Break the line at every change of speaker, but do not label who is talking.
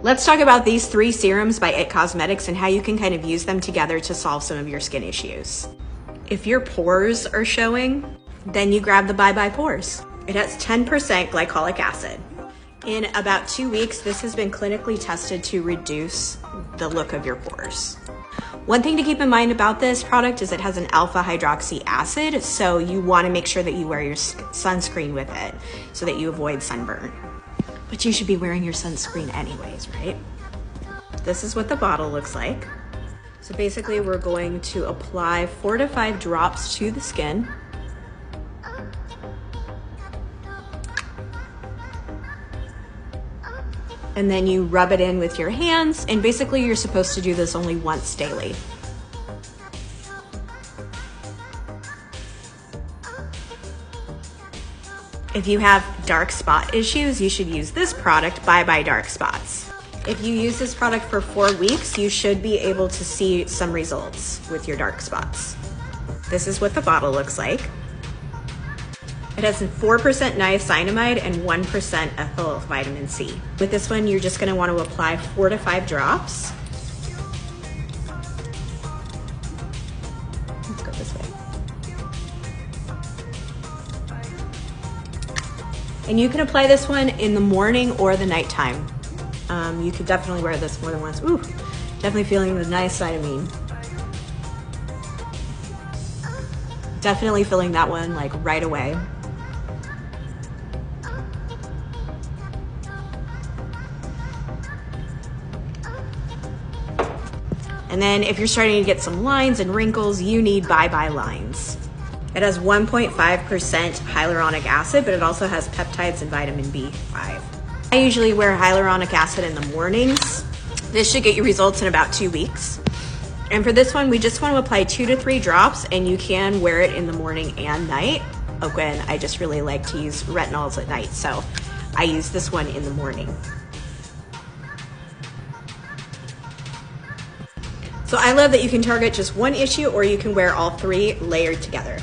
Let's talk about these 3 serums by IT Cosmetics and how you can kind of use them together to solve some of your skin issues. If your pores are showing, then you grab the Bye Bye Pores. It has 10% glycolic acid. In about 2 weeks, this has been clinically tested to reduce the look of your pores. One thing to keep in mind about this product is it has an alpha hydroxy acid, so you want to make sure that you wear your sunscreen with it so that you avoid sunburn. But you should be wearing your sunscreen anyways, right? This is what the bottle looks like. So basically we're going to apply 4 to 5 drops to the skin. And then you rub it in with your hands, and basically you're supposed to do this only once daily. If you have dark spot issues, you should use this product, Bye Bye Dark Spots. If you use this product for 4 weeks, you should be able to see some results with your dark spots. This is what the bottle looks like. It has 4% niacinamide and 1% ethyl vitamin C. With this one, you're just going to want to apply 4 to 5 drops. Let's go this way. And you can apply this one in the morning or the nighttime. You could definitely wear this more than once. Ooh, definitely feeling the niacinamide. Definitely feeling that one like right away. And then if you're starting to get some lines and wrinkles, you need Bye Bye Lines. It has 1.5% hyaluronic acid, but it also has peptides and vitamin B5. I usually wear hyaluronic acid in the mornings. This should get you results in about 2 weeks. And for this one, we just want to apply 2 to 3 drops, and you can wear it in the morning and night. Again, I just really like to use retinols at night, so I use this one in the morning. So I love that you can target just one issue, or you can wear all 3 layered together.